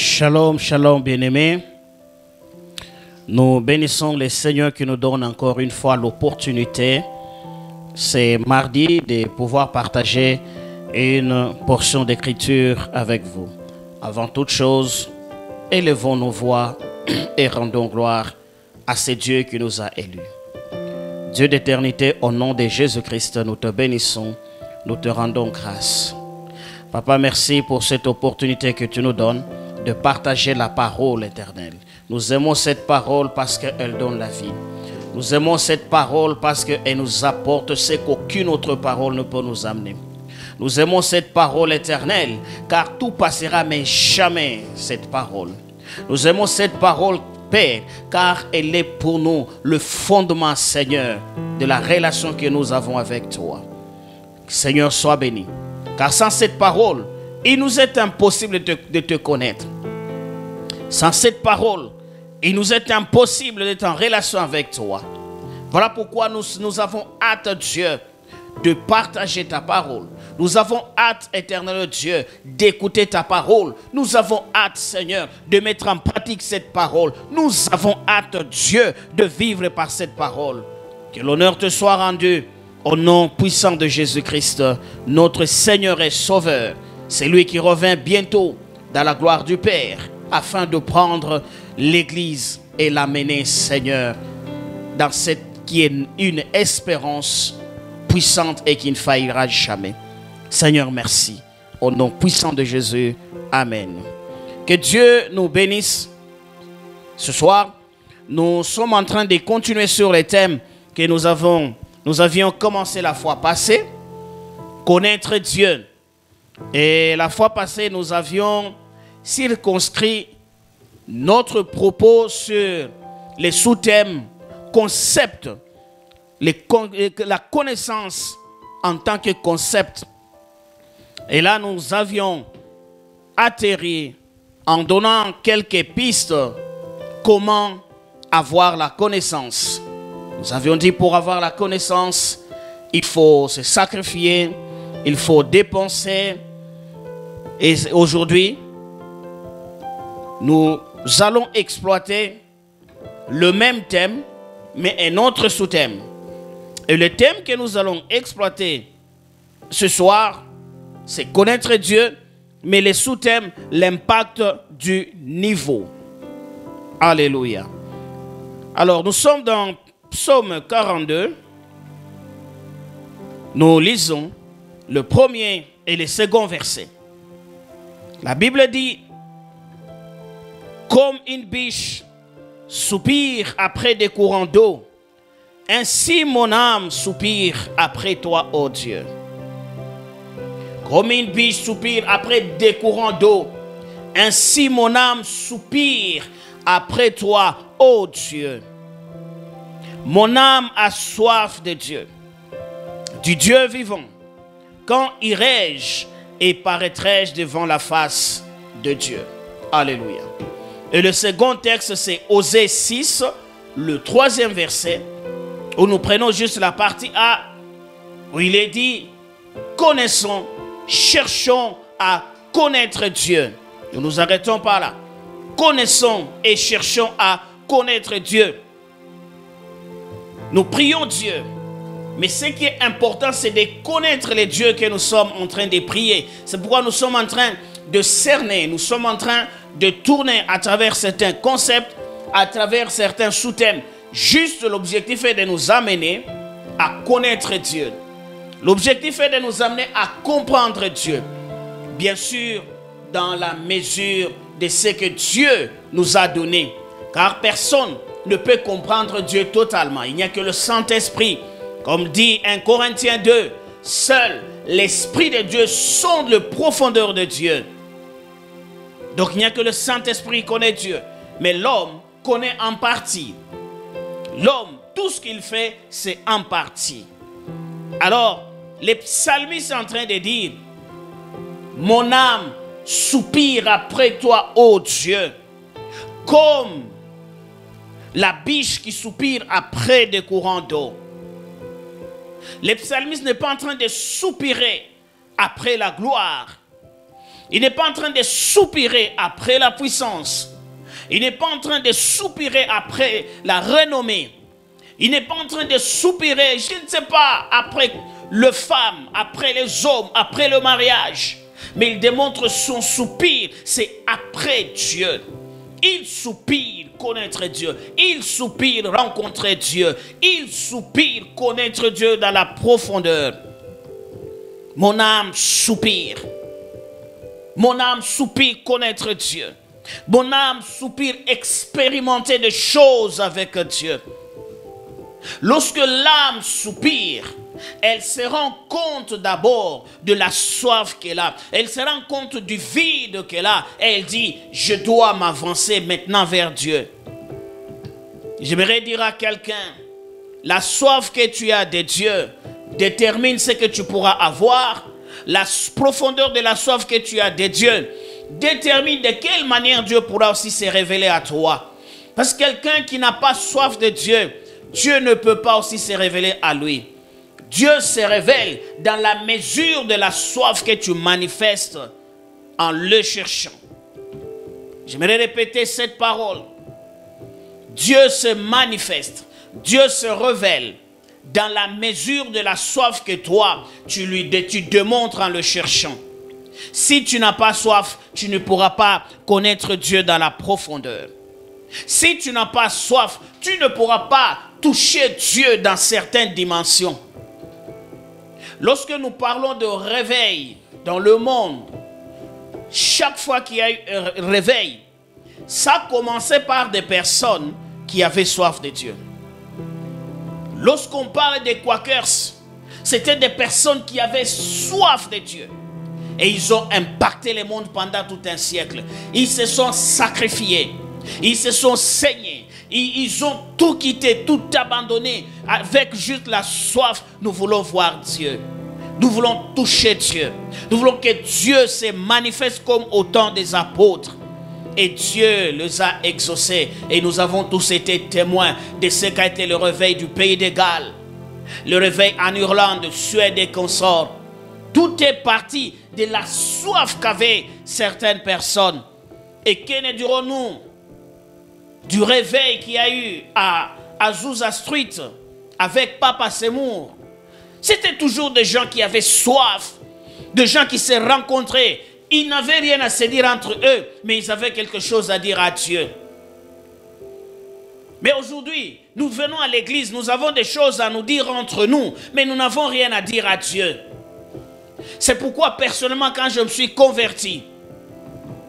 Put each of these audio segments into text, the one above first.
Shalom, shalom, bien-aimés. Nous bénissons le Seigneur qui nous donne encore une fois l'opportunité, c'est mardi, de pouvoir partager une portion d'écriture avec vous. Avant toute chose, élevons nos voix et rendons gloire à ce Dieu qui nous a élus. Dieu d'éternité, au nom de Jésus-Christ, nous te bénissons, nous te rendons grâce. Papa, merci pour cette opportunité que tu nous donnes de partager la parole éternelle. Nous aimons cette parole parce qu'elle donne la vie. Nous aimons cette parole parce qu'elle nous apporte ce qu'aucune autre parole ne peut nous amener. Nous aimons cette parole éternelle car tout passera mais jamais cette parole. Nous aimons cette parole, Père, car elle est pour nous le fondement, Seigneur, de la relation que nous avons avec toi. Seigneur, sois béni. Car sans cette parole, il nous est impossible de te connaître. Sans cette parole, il nous est impossible d'être en relation avec toi. Voilà pourquoi nous avons hâte, Dieu, de partager ta parole. Nous avons hâte, éternel Dieu, d'écouter ta parole. Nous avons hâte, Seigneur, de mettre en pratique cette parole. Nous avons hâte, Dieu, de vivre par cette parole. Que l'honneur te soit rendu au nom puissant de Jésus-Christ, notre Seigneur et Sauveur. C'est lui qui revient bientôt dans la gloire du Père, afin de prendre l'Église et l'amener, Seigneur, dans cette qui est une espérance puissante et qui ne faillira jamais. Seigneur, merci. Au nom puissant de Jésus, Amen. Que Dieu nous bénisse. Ce soir, nous sommes en train de continuer sur les thèmes que nous avions commencé la fois passée. Connaître Dieu. Et la fois passée, nous avions circonscrit notre propos sur les sous-thèmes, concepts, la connaissance en tant que concept. Et là, nous avions atterri en donnant quelques pistes comment avoir la connaissance. Nous avions dit pour avoir la connaissance, il faut se sacrifier, il faut dépenser. Et aujourd'hui, nous allons exploiter le même thème, mais un autre sous-thème. Et le thème que nous allons exploiter ce soir, c'est connaître Dieu, mais le sous-thème, l'impact du niveau. Alléluia. Alors, nous sommes dans Psaume 42. Nous lisons le premier et le second verset. La Bible dit: comme une biche soupire après des courants d'eau, ainsi mon âme soupire après toi, ô Dieu. Comme une biche soupire après des courants d'eau, ainsi mon âme soupire après toi, ô Dieu. Mon âme a soif de Dieu, du Dieu vivant. Quand irai-je et paraîtrai-je devant la face de Dieu? Alléluia. Et le second texte, c'est Osée 6, le troisième verset, où nous prenons juste la partie A, où il est dit: connaissons, cherchons à connaître Dieu. Nous nous arrêtons par là. Connaissons et cherchons à connaître Dieu. Nous prions Dieu. Mais ce qui est important, c'est de connaître les dieux que nous sommes en train de prier. C'est pourquoi nous sommes en train de cerner, nous sommes en train de tourner à travers certains concepts, à travers certains sous-thèmes. Juste l'objectif est de nous amener à connaître Dieu. L'objectif est de nous amener à comprendre Dieu. Bien sûr, dans la mesure de ce que Dieu nous a donné. Car personne ne peut comprendre Dieu totalement. Il n'y a que le Saint-Esprit. Comme dit 1 Corinthiens 2, seul l'Esprit de Dieu sonde le profondeur de Dieu. Donc il n'y a que le Saint-Esprit qui connaît Dieu. Mais l'homme connaît en partie. L'homme, tout ce qu'il fait, c'est en partie. Alors, les psalmistes sont en train de dire: mon âme soupire après toi, ô Dieu, comme la biche qui soupire après des courants d'eau. Le psalmiste n'est pas en train de soupirer après la gloire. Il n'est pas en train de soupirer après la puissance. Il n'est pas en train de soupirer après la renommée. Il n'est pas en train de soupirer, je ne sais pas, après les femmes, après les hommes, après le mariage. Mais il démontre son soupir, c'est après Dieu. Il soupire connaître Dieu. Il soupire rencontrer Dieu. Il soupire connaître Dieu dans la profondeur. Mon âme soupire. Mon âme soupire connaître Dieu. Mon âme soupire expérimenter des choses avec Dieu. Lorsque l'âme soupire, elle se rend compte d'abord de la soif qu'elle a. Elle se rend compte du vide qu'elle a. Et elle dit, je dois m'avancer maintenant vers Dieu. J'aimerais dire à quelqu'un, la soif que tu as de Dieu détermine ce que tu pourras avoir. La profondeur de la soif que tu as de Dieu détermine de quelle manière Dieu pourra aussi se révéler à toi. Parce que quelqu'un qui n'a pas soif de Dieu, Dieu ne peut pas aussi se révéler à lui. Dieu se révèle dans la mesure de la soif que tu manifestes en le cherchant. J'aimerais répéter cette parole. Dieu se manifeste, Dieu se révèle dans la mesure de la soif que toi, tu démontres en le cherchant. Si tu n'as pas soif, tu ne pourras pas connaître Dieu dans la profondeur. Si tu n'as pas soif, tu ne pourras pas toucher Dieu dans certaines dimensions. Lorsque nous parlons de réveil dans le monde, chaque fois qu'il y a eu un réveil, ça commençait par des personnes qui avaient soif de Dieu. Lorsqu'on parle des Quakers, c'était des personnes qui avaient soif de Dieu. Et ils ont impacté le monde pendant tout un siècle. Ils se sont sacrifiés. Ils se sont saignés. Ils ont tout quitté, tout abandonné. Avec juste la soif, nous voulons voir Dieu. Nous voulons toucher Dieu. Nous voulons que Dieu se manifeste comme au temps des apôtres. Et Dieu les a exaucés. Et nous avons tous été témoins de ce qu'a été le réveil du pays de Galles. Le réveil en Irlande, Suède et consorts. Tout est parti de la soif qu'avaient certaines personnes. Et que ne dirons-nous du réveil qu'il y a eu à Azusa Street avec Papa Seymour? C'était toujours des gens qui avaient soif, des gens qui se rencontraient. Ils n'avaient rien à se dire entre eux, mais ils avaient quelque chose à dire à Dieu. Mais aujourd'hui, nous venons à l'église, nous avons des choses à nous dire entre nous, mais nous n'avons rien à dire à Dieu. C'est pourquoi, personnellement, quand je me suis converti,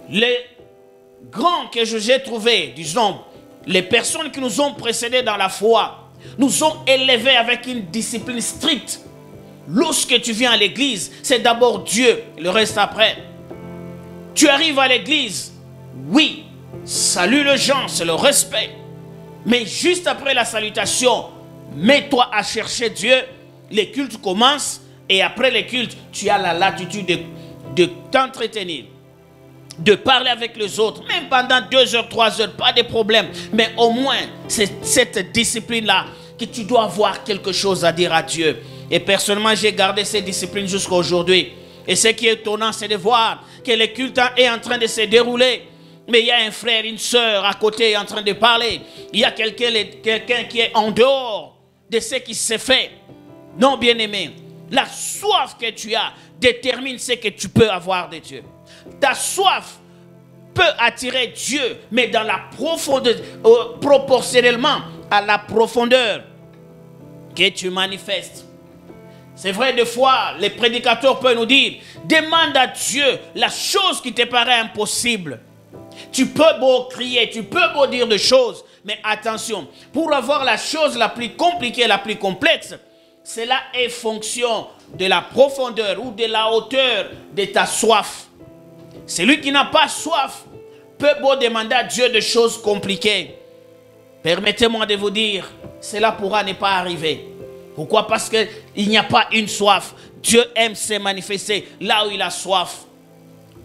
les grands que j'ai trouvés, disons, les personnes qui nous ont précédés dans la foi, nous ont élevés avec une discipline stricte. Lorsque tu viens à l'église, c'est d'abord Dieu, le reste après. Tu arrives à l'église, oui, salue les gens, c'est le respect. Mais juste après la salutation, mets-toi à chercher Dieu, les cultes commencent, et après les cultes, tu as la latitude de t'entretenir, de parler avec les autres, même pendant 2 heures, 3 heures, pas de problème. Mais au moins, c'est cette discipline-là que tu dois avoir quelque chose à dire à Dieu. Et personnellement, j'ai gardé cette discipline jusqu'à aujourd'hui. Et ce qui est étonnant, c'est de voir que le culte est en train de se dérouler. Mais il y a un frère, une sœur à côté en train de parler. Il y a quelqu'un qui est en dehors de ce qui s'est fait. Non, bien-aimé, la soif que tu as détermine ce que tu peux avoir de Dieu. Ta soif peut attirer Dieu, mais dans la profondeur, proportionnellement à la profondeur que tu manifestes. C'est vrai, des fois, les prédicateurs peuvent nous dire, demande à Dieu la chose qui te paraît impossible. Tu peux beau crier, tu peux beau dire des choses, mais attention, pour avoir la chose la plus compliquée, la plus complexe, cela est fonction de la profondeur ou de la hauteur de ta soif. Celui qui n'a pas soif peut beau demander à Dieu des choses compliquées. Permettez-moi de vous dire, cela pourra ne pas arriver. Pourquoi? Parce qu'il n'y a pas une soif. Dieu aime se manifester là où il a soif.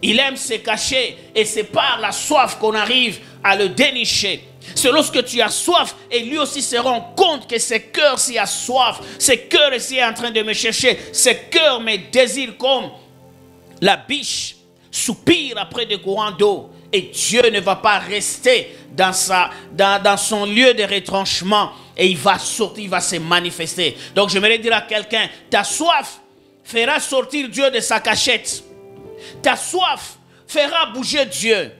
Il aime se cacher et c'est par la soif qu'on arrive à le dénicher. C'est lorsque tu as soif et lui aussi se rend compte que ce cœur s'y a soif, ce cœur ici est en train de me chercher, ce cœur me désire comme la biche soupire après des courants d'eau. Et Dieu ne va pas rester dans son lieu de retranchement. Et il va sortir, il va se manifester. Donc j'aimerais dire à quelqu'un, ta soif fera sortir Dieu de sa cachette. Ta soif fera bouger Dieu.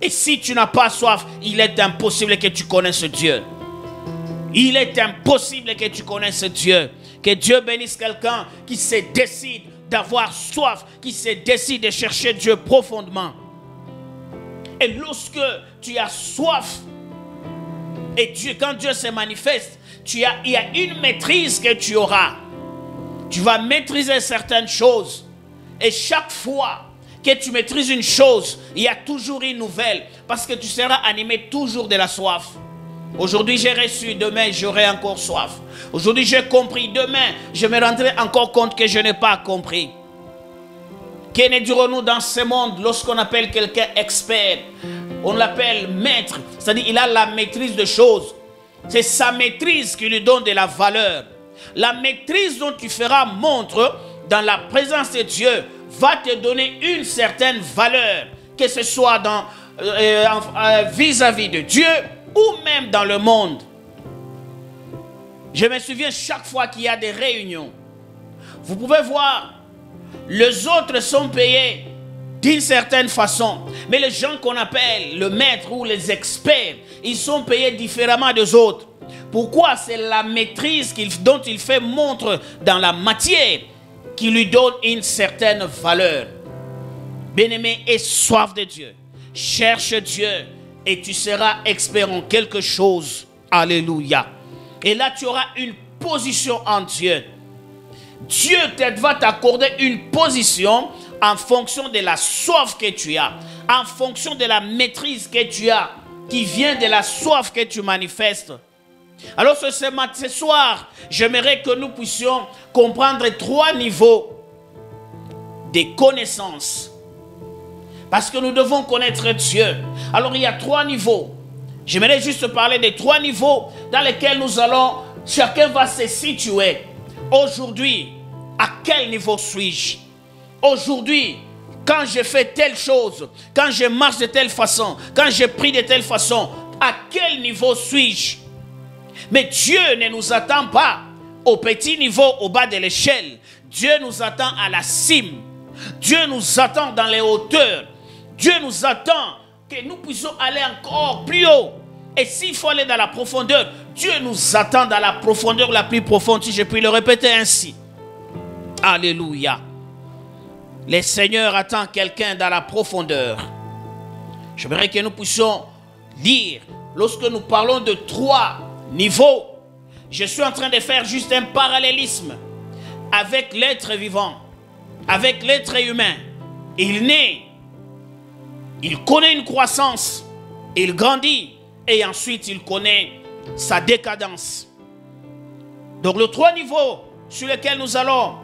Et si tu n'as pas soif, il est impossible que tu connaisses Dieu. Il est impossible que tu connaisses Dieu. Que Dieu bénisse quelqu'un qui se décide d'avoir soif, qui se décide de chercher Dieu profondément. Et lorsque tu as soif, et quand Dieu se manifeste, il y a une maîtrise que tu auras. Tu vas maîtriser certaines choses. Et chaque fois que tu maîtrises une chose, il y a toujours une nouvelle. Parce que tu seras animé toujours de la soif. Aujourd'hui j'ai reçu, demain j'aurai encore soif. Aujourd'hui j'ai compris, demain je me rendrai encore compte que je n'ai pas compris. Que ne dirons-nous dans ce monde lorsqu'on appelle quelqu'un expert? On l'appelle maître, c'est-à-dire il a la maîtrise de choses. C'est sa maîtrise qui lui donne de la valeur. La maîtrise dont tu feras montre dans la présence de Dieu va te donner une certaine valeur, que ce soit vis-à-vis de Dieu ou même dans le monde. Je me souviens chaque fois qu'il y a des réunions, vous pouvez voir, les autres sont payés d'une certaine façon, mais les gens qu'on appelle le maître ou les experts, ils sont payés différemment des autres. Pourquoi? C'est la maîtrise dont il fait montre dans la matière qui lui donne une certaine valeur. Bien-aimé, aie soif de Dieu. Cherche Dieu et tu seras expert en quelque chose. Alléluia. Et là, tu auras une position en Dieu. Dieu va t'accorder une position en fonction de la soif que tu as, en fonction de la maîtrise que tu as, qui vient de la soif que tu manifestes. Alors ce soir, j'aimerais que nous puissions comprendre 3 niveaux de connaissances. Parce que nous devons connaître Dieu. Alors il y a 3 niveaux. J'aimerais juste parler des 3 niveaux dans lesquels nous allons, chacun va se situer. Aujourd'hui, à quel niveau suis-je? Aujourd'hui, quand je fais telle chose, quand je marche de telle façon, quand je prie de telle façon, à quel niveau suis-je? Mais Dieu ne nous attend pas au petit niveau, au bas de l'échelle. Dieu nous attend à la cime. Dieu nous attend dans les hauteurs. Dieu nous attend que nous puissions aller encore plus haut. Et s'il faut aller dans la profondeur, Dieu nous attend dans la profondeur la plus profonde, si je puis le répéter ainsi. Alléluia. Le Seigneur attend quelqu'un dans la profondeur. J'aimerais que nous puissions lire, lorsque nous parlons de 3 niveaux, je suis en train de faire juste un parallélisme avec l'être vivant, avec l'être humain. Il naît, il connaît une croissance, il grandit et ensuite il connaît sa décadence. Donc les 3 niveaux sur lesquels nous allons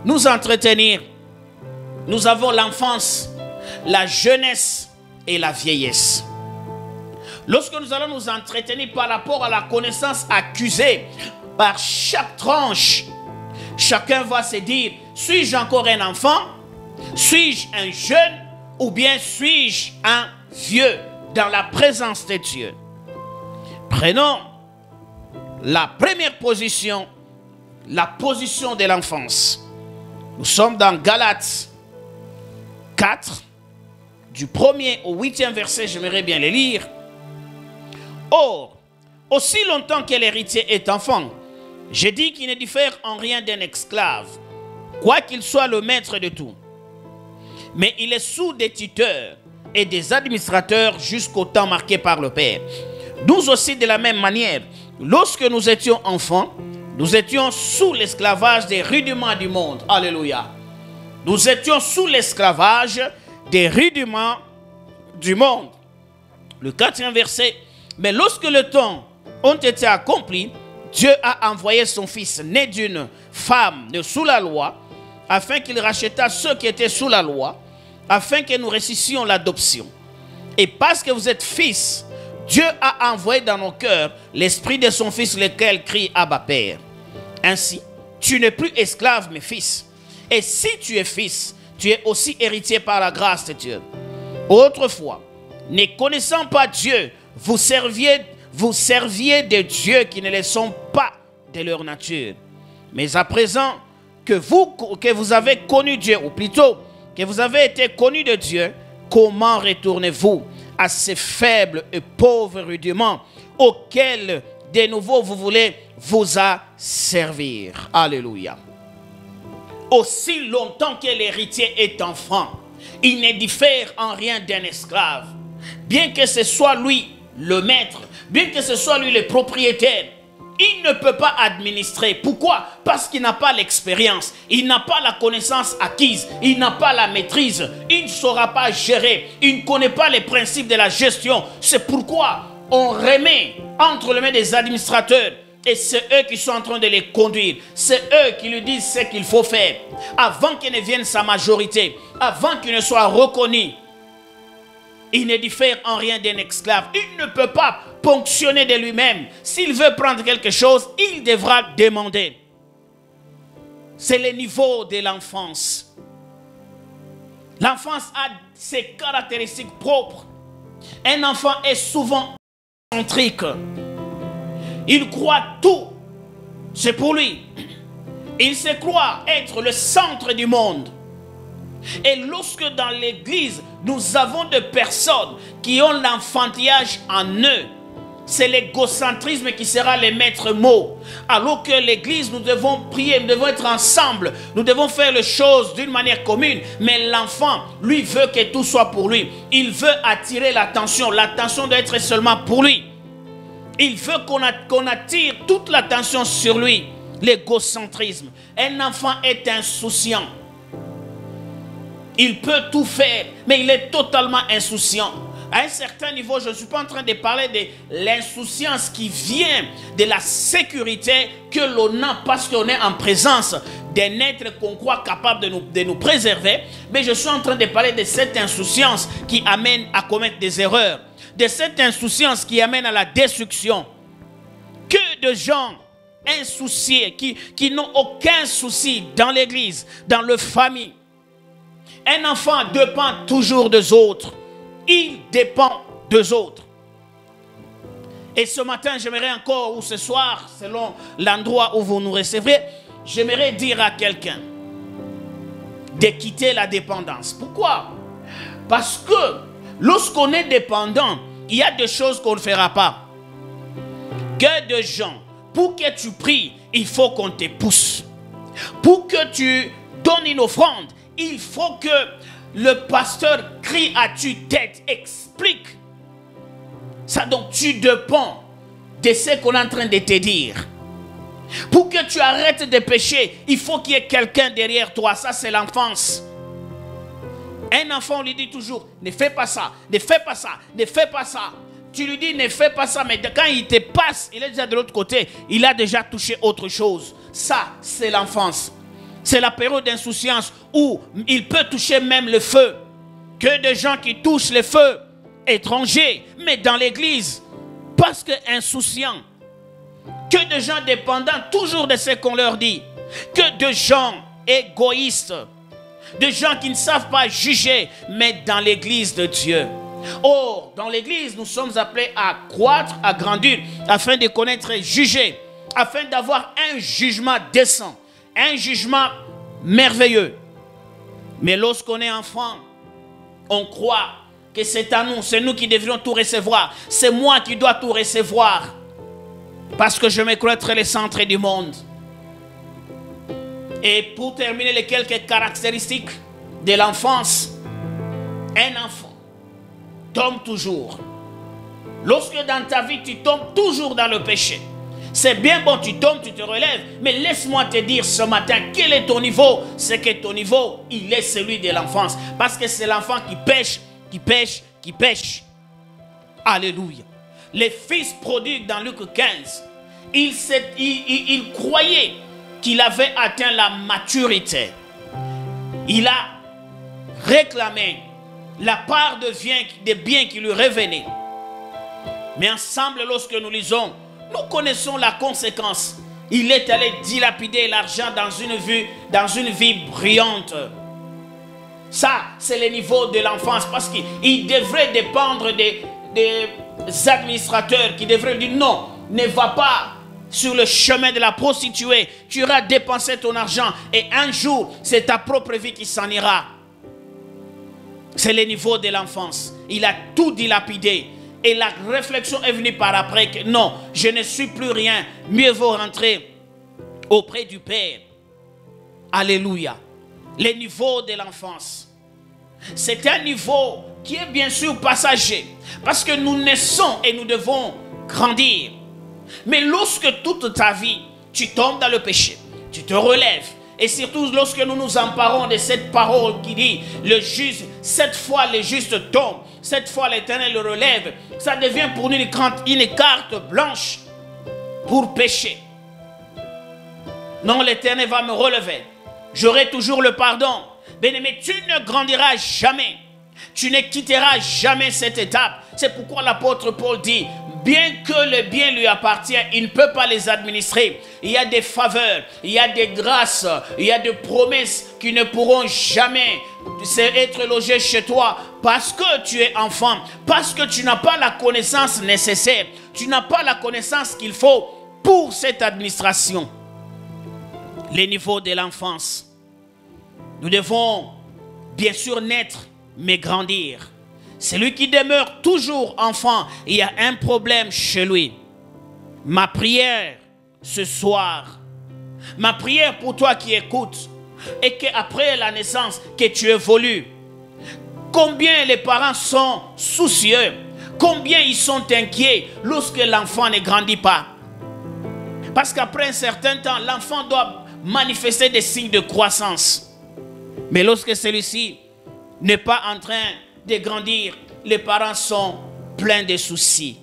nous entretenir, nous avons l'enfance, la jeunesse et la vieillesse. Lorsque nous allons nous entretenir par rapport à la connaissance accusée par chaque tranche, chacun va se dire, suis-je encore un enfant? Suis-je un jeune? Ou bien suis-je un vieux dans la présence de Dieu? Prenons la première position, la position de l'enfance. Nous sommes dans Galates 4, du 1er au 8e verset, j'aimerais bien les lire. Or, aussi longtemps que l'héritier est enfant, je dis qu'il ne diffère en rien d'un esclave, quoiqu'il soit le maître de tout. Mais il est sous des tuteurs et des administrateurs jusqu'au temps marqué par le Père. Nous aussi, de la même manière, lorsque nous étions enfants, nous étions sous l'esclavage des rudiments du monde. Alléluia. Nous étions sous l'esclavage des rudiments du monde. Le 4e verset. Mais lorsque le temps ont été accomplis, Dieu a envoyé son fils, né d'une femme sous la loi, afin qu'il racheta ceux qui étaient sous la loi, afin que nous ressuscitions l'adoption. Et parce que vous êtes fils, Dieu a envoyé dans nos cœurs l'esprit de son fils, lequel crie Abba Père. Ainsi, tu n'es plus esclave, mais fils. Et si tu es fils, tu es aussi héritier par la grâce de Dieu. Autrefois, ne connaissant pas Dieu, vous serviez des dieux qui ne le sont pas de leur nature. Mais à présent que vous avez connu Dieu, ou plutôt que vous avez été connu de Dieu, comment retournez-vous à ces faibles et pauvres rudiments auxquels de nouveau vous voulez vous asservir? Alléluia. Aussi longtemps que l'héritier est enfant, il ne diffère en rien d'un esclave. Bien que ce soit lui le maître, bien que ce soit lui le propriétaire, il ne peut pas administrer. Pourquoi? Parce qu'il n'a pas l'expérience, il n'a pas la connaissance acquise, il n'a pas la maîtrise, il ne saura pas gérer, il ne connaît pas les principes de la gestion. C'est pourquoi on remet entre les mains des administrateurs et c'est eux qui sont en train de les conduire. C'est eux qui lui disent ce qu'il faut faire. Avant qu'il ne vienne sa majorité, avant qu'il ne soit reconnu, il ne diffère en rien d'un esclave. Il ne peut pas ponctionner de lui-même. S'il veut prendre quelque chose, il devra demander. C'est le niveau de l'enfance. L'enfance a ses caractéristiques propres. Un enfant est souvent centrique. Il croit tout. C'est pour lui. Il se croit être le centre du monde. Et lorsque dans l'église, nous avons des personnes qui ont l'enfantillage en eux, c'est l'égocentrisme qui sera le maître mot. Alors que l'église, nous devons prier, nous devons être ensemble, nous devons faire les choses d'une manière commune. Mais l'enfant, lui, veut que tout soit pour lui. Il veut attirer l'attention. L'attention doit être seulement pour lui. Il veut qu'on attire toute l'attention sur lui. L'égocentrisme. Un enfant est insouciant. Il peut tout faire, mais il est totalement insouciant. À un certain niveau, je ne suis pas en train de parler de l'insouciance qui vient de la sécurité que l'on a parce qu'on est en présence d'un être qu'on croit capable de nous préserver. Mais je suis en train de parler de cette insouciance qui amène à commettre des erreurs. De cette insouciance qui amène à la destruction. Que de gens insouciés qui n'ont aucun souci dans l'église, dans leur famille. Un enfant dépend toujours des autres. Il dépend des autres. Et ce matin, j'aimerais encore, ou ce soir, selon l'endroit où vous nous recevrez, j'aimerais dire à quelqu'un de quitter la dépendance. Pourquoi? Parce que lorsqu'on est dépendant, il y a des choses qu'on ne fera pas. Que de gens, pour que tu pries, il faut qu'on te pousse. Pour que tu donnes une offrande, il faut que le pasteur crie à tue-tête, explique. Ça, donc tu dépends de ce qu'on est en train de te dire. Pour que tu arrêtes de pécher, il faut qu'il y ait quelqu'un derrière toi. Ça, c'est l'enfance. Un enfant, on lui dit toujours, ne fais pas ça, ne fais pas ça, ne fais pas ça. Tu lui dis, ne fais pas ça, mais quand il te passe, il est déjà de l'autre côté, il a déjà touché autre chose. Ça, c'est l'enfance. C'est la période d'insouciance où il peut toucher même le feu. Que de gens qui touchent le feu, étrangers, mais dans l'église, parce que insouciants. Que de gens dépendants toujours de ce qu'on leur dit. Que de gens égoïstes. De gens qui ne savent pas juger, mais dans l'église de Dieu. Or, dans l'église, nous sommes appelés à croître, à grandir, afin de connaître et juger, afin d'avoir un jugement décent. Un jugement merveilleux. Mais lorsqu'on est enfant, on croit que c'est à nous, c'est nous qui devrions tout recevoir. C'est moi qui dois tout recevoir. Parce que je me crois être le centre du monde. Et pour terminer les quelques caractéristiques de l'enfance, un enfant tombe toujours. Lorsque dans ta vie tu tombes toujours dans le péché, c'est bien bon, tu tombes, tu te relèves. Mais laisse-moi te dire ce matin, quel est ton niveau? C'est que ton niveau, il est celui de l'enfance. Parce que c'est l'enfant qui pêche, qui pêche, qui pêche. Alléluia. Les fils prodigues dans Luc 15, il croyait qu'il avait atteint la maturité. Il a réclamé la part de biens qui lui revenaient. Mais ensemble, lorsque nous lisons, nous connaissons la conséquence. Il est allé dilapider l'argent dans une vie brillante. Ça, c'est le niveau de l'enfance. Parce qu'il devrait dépendre des administrateurs qui devraient dire non, ne va pas sur le chemin de la prostituée. Tu iras dépenser ton argent et un jour, c'est ta propre vie qui s'en ira. C'est le niveau de l'enfance. Il a tout dilapidé. Et la réflexion est venue par après que non, je ne suis plus rien. Mieux vaut rentrer auprès du Père. Alléluia. Le niveau de l'enfance. C'est un niveau qui est bien sûr passager. Parce que nous naissons et nous devons grandir. Mais lorsque toute ta vie, tu tombes dans le péché, tu te relèves. Et surtout lorsque nous nous emparons de cette parole qui dit, le juste, cette fois le juste tombe, cette fois l'Éternel le relève, ça devient pour nous une carte blanche pour pécher. Non, l'Éternel va me relever. J'aurai toujours le pardon. Bien-aimé, tu ne grandiras jamais. Tu ne quitteras jamais cette étape. C'est pourquoi l'apôtre Paul dit, bien que le bien lui appartient, il ne peut pas les administrer. Il y a des faveurs, il y a des grâces, il y a des promesses qui ne pourront jamais être logées chez toi parce que tu es enfant, parce que tu n'as pas la connaissance nécessaire, tu n'as pas la connaissance qu'il faut pour cette administration. Les niveaux de l'enfance. Nous devons bien sûr naître, mais grandir. Celui qui demeure toujours enfant, il y a un problème chez lui. Ma prière ce soir, ma prière pour toi qui écoutes, et qu'après la naissance, que tu évolues. Combien les parents sont soucieux, combien ils sont inquiets lorsque l'enfant ne grandit pas. Parce qu'après un certain temps, l'enfant doit manifester des signes de croissance. Mais lorsque celui-ci n'est pas en train de grandir, les parents sont pleins de soucis.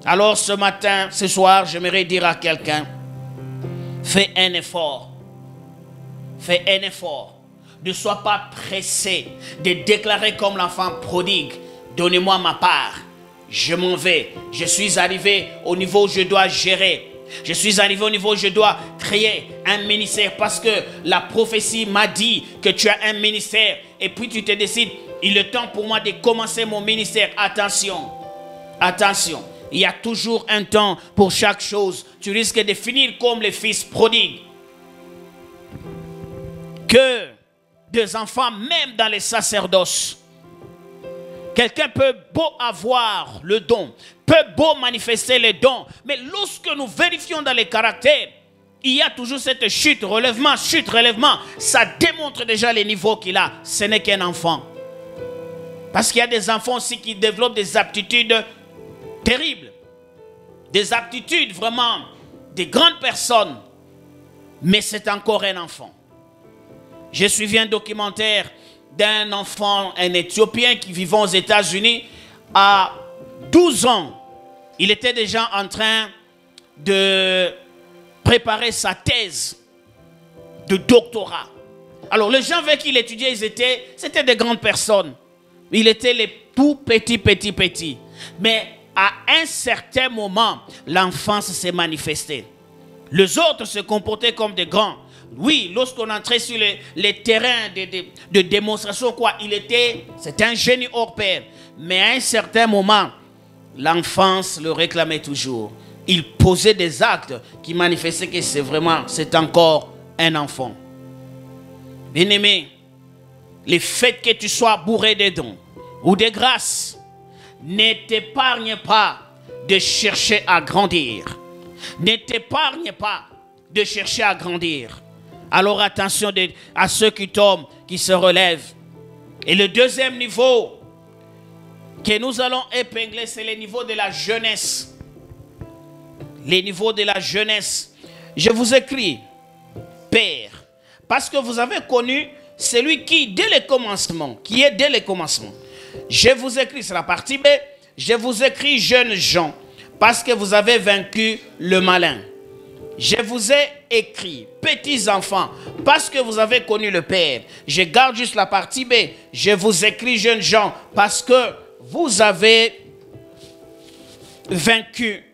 Alors ce matin, ce soir, j'aimerais dire à quelqu'un, fais un effort. Fais un effort. Ne sois pas pressé de déclarer comme l'enfant prodigue, donnez-moi ma part. Je m'en vais. Je suis arrivé au niveau où je dois gérer. Je suis arrivé au niveau où je dois créer un ministère parce que la prophétie m'a dit que tu as un ministère et puis tu te décides, il est temps pour moi de commencer mon ministère. Attention, attention, il y a toujours un temps pour chaque chose. Tu risques de finir comme les fils prodigues. Que des enfants, même dans les sacerdoces, quelqu'un peut beau avoir le don, peut beau manifester les dons, mais lorsque nous vérifions dans les caractères, il y a toujours cette chute, relèvement, ça démontre déjà les niveaux qu'il a. Ce n'est qu'un enfant. Parce qu'il y a des enfants aussi qui développent des aptitudes terribles, des aptitudes vraiment des grandes personnes, mais c'est encore un enfant. J'ai suivi un documentaire d'un enfant, un Éthiopien qui vivait aux États-Unis. À 12 ans, il était déjà en train de préparer sa thèse de doctorat. Alors, les gens avec qui il étudiait, c'était des grandes personnes. Il était les tout petits. Mais à un certain moment, l'enfance s'est manifestée. Les autres se comportaient comme des grands. Oui, lorsqu'on entrait sur les terrains de démonstration, c'était un génie hors pair. Mais à un certain moment, l'enfance le réclamait toujours. Il posait des actes qui manifestaient que c'est encore un enfant. Bien-aimé, le fait que tu sois bourré de dons ou de grâces ne t'épargne pas de chercher à grandir. Ne t'épargne pas de chercher à grandir. Alors attention à ceux qui tombent, qui se relèvent. Et le deuxième niveau que nous allons épingler, c'est le niveau de la jeunesse. Les niveaux de la jeunesse. Je vous écris, Père, parce que vous avez connu celui qui, dès le commencement, je vous écris, c'est la partie B, je vous écris, jeunes gens, parce que vous avez vaincu le malin. Je vous ai écrit, petits enfants, parce que vous avez connu le Père. Je garde juste la partie B. Je vous écris, jeunes gens, parce que vous avez vaincu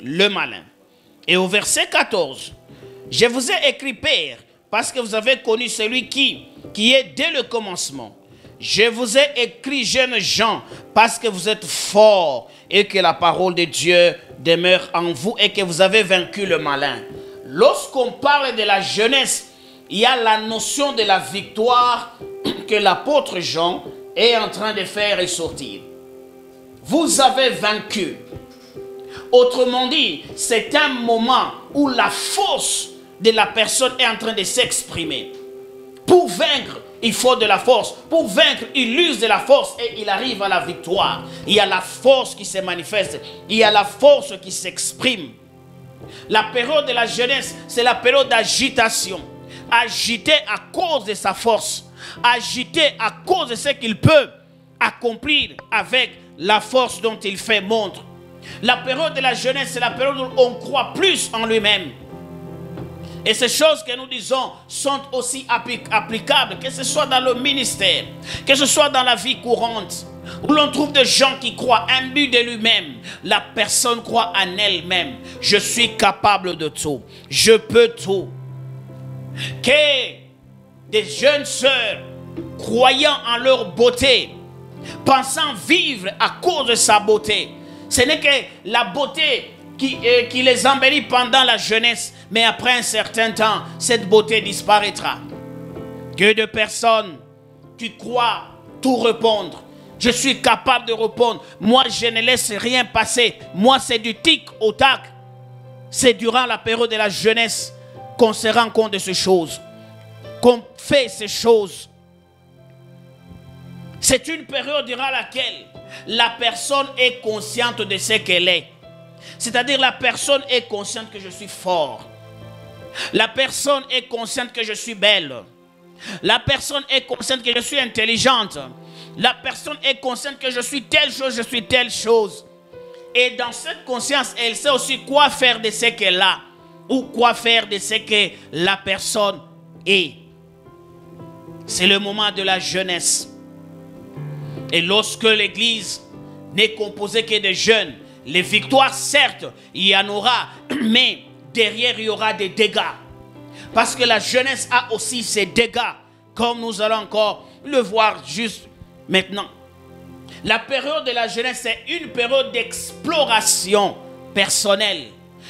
le malin. Et au verset 14, je vous ai écrit, Père, parce que vous avez connu celui qui est dès le commencement. Je vous ai écrit, jeunes gens, parce que vous êtes forts et que la parole de Dieu demeure en vous et que vous avez vaincu le malin. Lorsqu'on parle de la jeunesse, il y a la notion de la victoire que l'apôtre Jean est en train de faire ressortir. Vous avez vaincu. Autrement dit, c'est un moment où la force de la personne est en train de s'exprimer. Pour vaincre, il faut de la force. Pour vaincre, il use de la force et il arrive à la victoire. Il y a la force qui se manifeste. Il y a la force qui s'exprime. La période de la jeunesse, c'est la période d'agitation. Agité à cause de sa force. Agité à cause de ce qu'il peut accomplir avec la force dont il fait montre. La période de la jeunesse, c'est la période où on croit plus en lui-même. Et ces choses que nous disons sont aussi applicables, que ce soit dans le ministère, que ce soit dans la vie courante, où l'on trouve des gens qui croient imbus de lui-même. La personne croit en elle-même. Je suis capable de tout. Je peux tout. Que des jeunes sœurs, croyant en leur beauté, pensant vivre à cause de sa beauté, ce n'est que la beauté qui les embellit pendant la jeunesse, mais après un certain temps, cette beauté disparaîtra. Que de personnes qui croient tout répondre. Je suis capable de répondre. Moi, je ne laisse rien passer. Moi, c'est du tic au tac. C'est durant la période de la jeunesse qu'on se rend compte de ces choses, qu'on fait ces choses. C'est une période durant laquelle la personne est consciente de ce qu'elle est. C'est-à-dire la personne est consciente que je suis fort. La personne est consciente que je suis belle. La personne est consciente que je suis intelligente. La personne est consciente que je suis telle chose, je suis telle chose. Et dans cette conscience, elle sait aussi quoi faire de ce qu'elle a ou quoi faire de ce que la personne est. C'est le moment de la jeunesse. Et lorsque l'église n'est composée que de jeunes, les victoires, certes, il y en aura, mais derrière, il y aura des dégâts. Parce que la jeunesse a aussi ses dégâts, comme nous allons encore le voir juste maintenant. La période de la jeunesse, c'est une période d'exploration personnelle.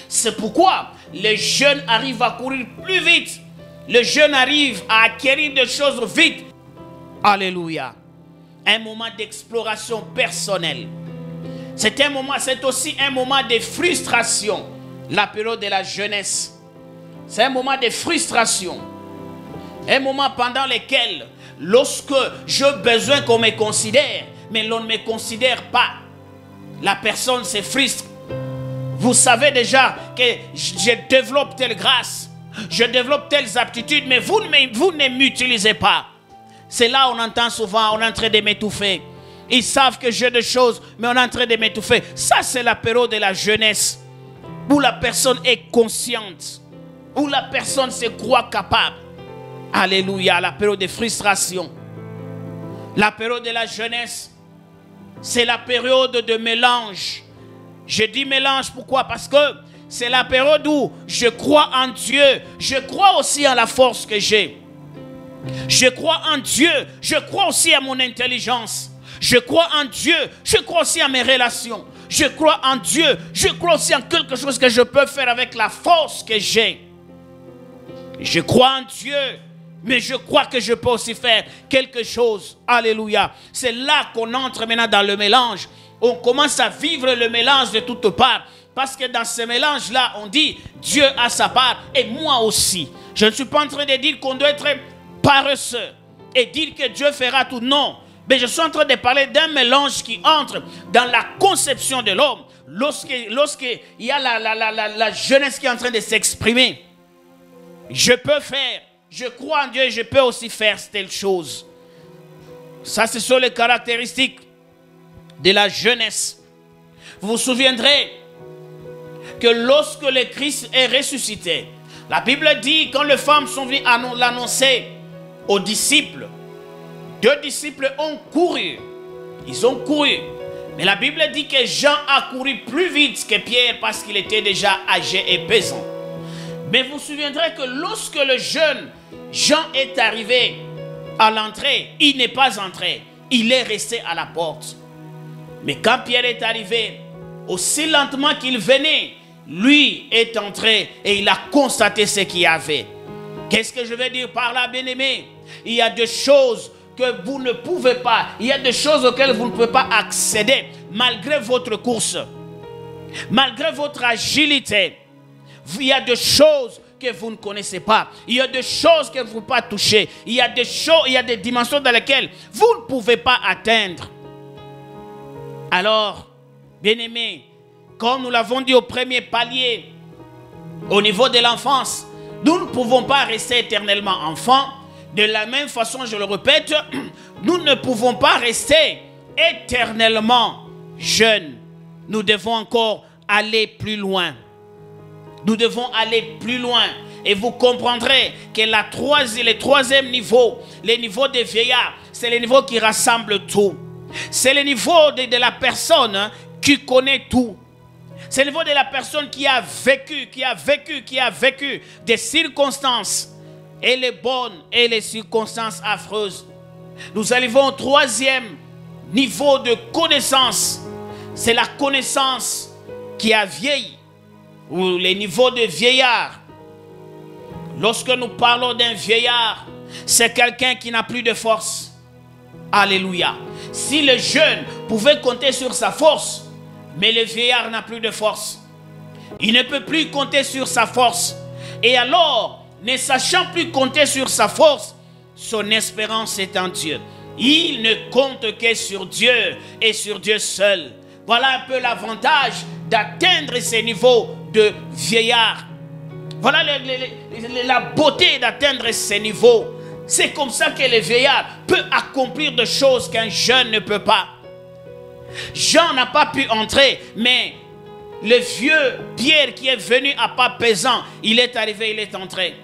C'est pourquoi les jeunes arrivent à courir plus vite. Les jeunes arrivent à acquérir des choses vite. Alléluia. Un moment d'exploration personnelle. C'est un moment, c'est aussi un moment de frustration. La période de la jeunesse. C'est un moment de frustration. Un moment pendant lequel, lorsque j'ai besoin qu'on me considère, mais l'on ne me considère pas, la personne se frustre. Vous savez déjà que je développe telle grâce, je développe telles aptitudes, mais vous ne m'utilisez pas. C'est là où on entend souvent, on est en train de m'étouffer. Ils savent que j'ai des choses, mais on est en train de m'étouffer. Ça, c'est la période de la jeunesse, où la personne est consciente, où la personne se croit capable. Alléluia, la période de frustration. La période de la jeunesse, c'est la période de mélange. Je dis mélange, pourquoi? Parce que c'est la période où je crois en Dieu. Je crois aussi en la force que j'ai. Je crois en Dieu. Je crois aussi à mon intelligence. Je crois en Dieu. Je crois aussi à mes relations. Je crois en Dieu. Je crois aussi en quelque chose que je peux faire avec la force que j'ai. Je crois en Dieu. Mais je crois que je peux aussi faire quelque chose. Alléluia. C'est là qu'on entre maintenant dans le mélange. On commence à vivre le mélange de toutes parts. Parce que dans ce mélange-là, on dit Dieu a sa part et moi aussi. Je ne suis pas en train de dire qu'on doit être paresseux et dire que Dieu fera tout. Non. Mais je suis en train de parler d'un mélange qui entre dans la conception de l'homme. Lorsqu'il y a la jeunesse qui est en train de s'exprimer. Je peux faire. Je crois en Dieu et je peux aussi faire telle chose. Ça, ce sont les caractéristiques de la jeunesse. Vous vous souviendrez que lorsque le Christ est ressuscité, la Bible dit, quand les femmes sont venues l'annoncer aux disciples, 2 disciples ont couru. Ils ont couru. Mais la Bible dit que Jean a couru plus vite que Pierre parce qu'il était déjà âgé et pesant. Mais vous vous souviendrez que lorsque le jeune Jean est arrivé à l'entrée, il n'est pas entré, il est resté à la porte. Mais quand Pierre est arrivé, aussi lentement qu'il venait, lui est entré et il a constaté ce qu'il y avait. Qu'est-ce que je veux dire par là, bien-aimé? Il y a des choses que vous ne pouvez pas, il y a des choses auxquelles vous ne pouvez pas accéder malgré votre course, malgré votre agilité. Il y a des choses que vous ne connaissez pas. Il y a des choses que vous ne pouvez pas toucher. Il y a des choses, il y a des dimensions dans lesquelles vous ne pouvez pas atteindre. Alors, bien-aimés, comme nous l'avons dit au premier palier, au niveau de l'enfance, nous ne pouvons pas rester éternellement enfants. De la même façon, je le répète, nous ne pouvons pas rester éternellement jeunes. Nous devons encore aller plus loin. Nous devons aller plus loin. Et vous comprendrez que le troisième niveau, le niveau des vieillards, c'est le niveau qui rassemble tout. C'est le niveau de la personne qui connaît tout. C'est le niveau de la personne qui a vécu des circonstances, et les bonnes et les circonstances affreuses. Nous arrivons au troisième niveau de connaissance. C'est la connaissance qui a vieilli, ou les niveaux de vieillard. Lorsque nous parlons d'un vieillard, c'est quelqu'un qui n'a plus de force. Alléluia. Si le jeune pouvait compter sur sa force, mais le vieillard n'a plus de force. Il ne peut plus compter sur sa force. Et alors, ne sachant plus compter sur sa force, son espérance est en Dieu. Il ne compte que sur Dieu et sur Dieu seul. Voilà un peu l'avantage d'atteindre ces niveaux de vieillard. Voilà la beauté d'atteindre ces niveaux. C'est comme ça que le vieillard peut accomplir des choses qu'un jeune ne peut pas. Jean n'a pas pu entrer, mais le vieux Pierre qui est venu à pas pesant, il est arrivé, il est entré.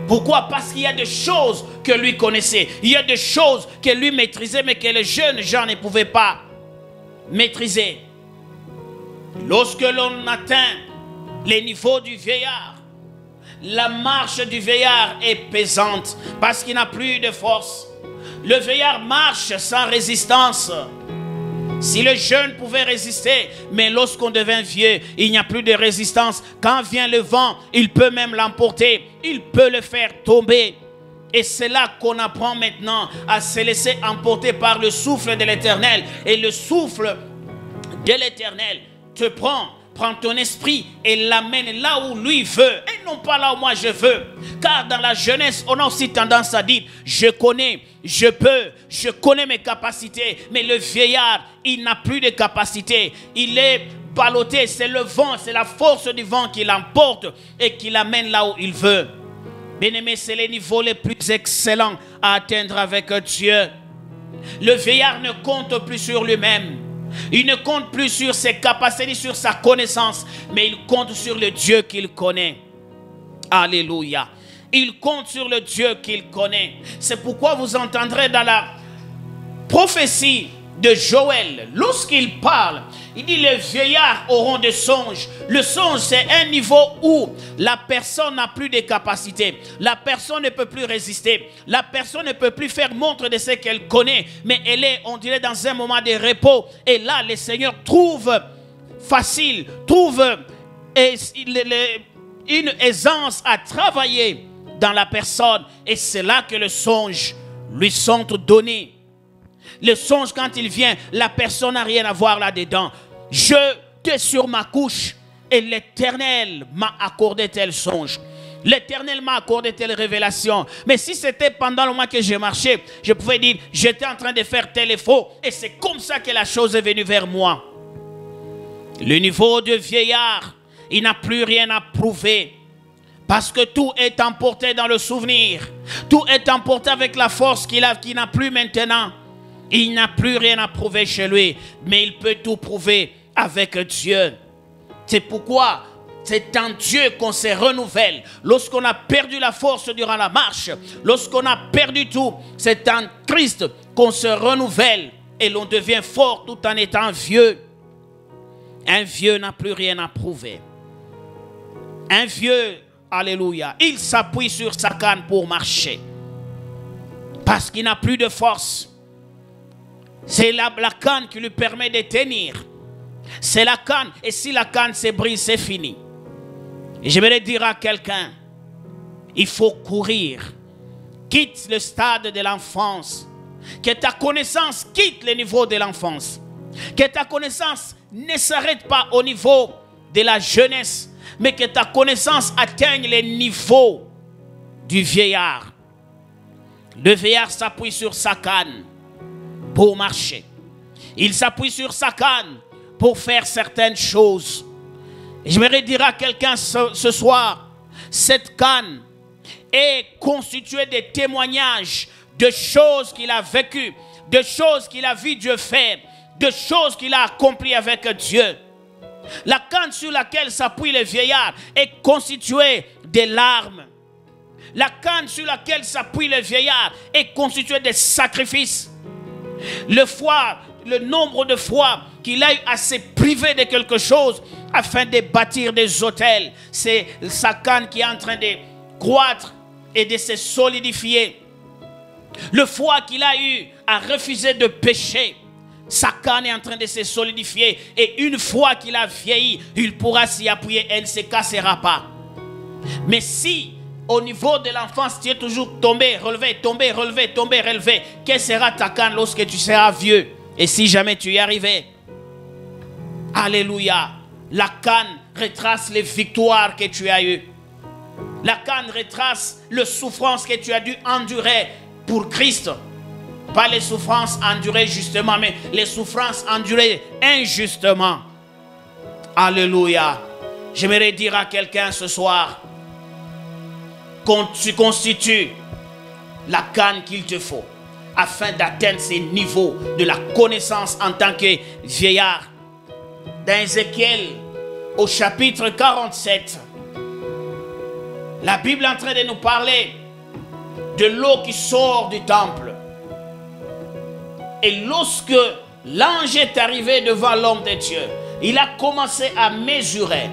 Pourquoi? Parce qu'il y a des choses que lui connaissait. Il y a des choses que lui maîtrisait, mais que le jeune Jean ne pouvait pas maîtriser. Lorsque l'on atteint les niveaux du vieillard, la marche du vieillard est pesante parce qu'il n'a plus de force. Le vieillard marche sans résistance. Si le jeune pouvait résister, mais lorsqu'on devient vieux, il n'y a plus de résistance. Quand vient le vent, il peut même l'emporter. Il peut le faire tomber. Et c'est là qu'on apprend maintenant à se laisser emporter par le souffle de l'Éternel. Et le souffle de l'Éternel te prend ton esprit et l'amène là où lui veut et non pas là où moi je veux. Car dans la jeunesse, on a aussi tendance à dire je connais, je peux, je connais mes capacités. Mais le vieillard, il n'a plus de capacité. Il est ballotté, c'est le vent, c'est la force du vent qui l'emporte et qui l'amène là où il veut. Bien-aimé, c'est les niveaux les plus excellents à atteindre avec Dieu. Le vieillard ne compte plus sur lui-même. Il ne compte plus sur ses capacités, sur sa connaissance, mais il compte sur le Dieu qu'il connaît. Alléluia. Il compte sur le Dieu qu'il connaît. C'est pourquoi vous entendrez dans la prophétie de Joël, lorsqu'il parle, il dit les vieillards auront des songes. Le songe, c'est un niveau où la personne n'a plus de capacité. La personne ne peut plus résister. La personne ne peut plus faire montre de ce qu'elle connaît. Mais elle est, on dirait, dans un moment de repos. Et là, le Seigneur trouve facile, trouve une aisance à travailler dans la personne. Et c'est là que le songe lui sont donnés. Le songe, quand il vient, la personne n'a rien à voir là-dedans. J'étais sur ma couche et l'Éternel m'a accordé tel songe. L'Éternel m'a accordé telle révélation. Mais si c'était pendant le mois que j'ai marché, je pouvais dire, j'étais en train de faire tel et faux. Et c'est comme ça que la chose est venue vers moi. Le niveau de vieillard, il n'a plus rien à prouver. Parce que tout est emporté dans le souvenir. Tout est emporté avec la force qu'il n'a plus maintenant. Il n'a plus rien à prouver chez lui, mais il peut tout prouver avec Dieu. C'est pourquoi c'est en Dieu qu'on se renouvelle. Lorsqu'on a perdu la force durant la marche, lorsqu'on a perdu tout, c'est en Christ qu'on se renouvelle et l'on devient fort tout en étant vieux. Un vieux n'a plus rien à prouver. Un vieux Alléluia. Il s'appuie sur sa canne pour marcher. Parce qu'il n'a plus de force. C'est la canne qui lui permet de tenir. C'est la canne. Et si la canne se brise, c'est fini. Et je vais dire à quelqu'un, il faut courir. Quitte le stade de l'enfance. Que ta connaissance quitte le niveau de l'enfance. Que ta connaissance ne s'arrête pas au niveau de la jeunesse, mais que ta connaissance atteigne le niveau du vieillard. Le vieillard s'appuie sur sa canne pour marcher. Il s'appuie sur sa canne pour faire certaines choses. Et j'aimerais dire à quelqu'un ce soir, cette canne est constituée de témoignages de choses qu'il a vécues, de choses qu'il a vu Dieu faire, de choses qu'il a accomplies avec Dieu. La canne sur laquelle s'appuie le vieillard est constituée de larmes. La canne sur laquelle s'appuie le vieillard est constituée de sacrifices. Le nombre de fois qu'il a eu à se priver de quelque chose afin de bâtir des autels, c'est sa canne qui est en train de croître et de se solidifier. Le fois qu'il a eu à refuser de pécher, sa canne est en train de se solidifier. Et une fois qu'il a vieilli, il pourra s'y appuyer, elle ne se cassera pas. Mais si au niveau de l'enfance, tu es toujours tombé, relevé, tombé, relevé, tombé, relevé, quelle sera ta canne lorsque tu seras vieux? Et si jamais tu y arrivais? Alléluia. La canne retrace les victoires que tu as eues. La canne retrace les souffrances que tu as dû endurer pour Christ. Pas les souffrances endurées justement, mais les souffrances endurées injustement. Alléluia. J'aimerais dire à quelqu'un ce soir, quand tu constitues la canne qu'il te faut, afin d'atteindre ces niveaux de la connaissance en tant que vieillard. Dans Ézéchiel, au chapitre 47, la Bible est en train de nous parler de l'eau qui sort du temple. Et lorsque l'ange est arrivé devant l'homme de Dieu, il a commencé à mesurer.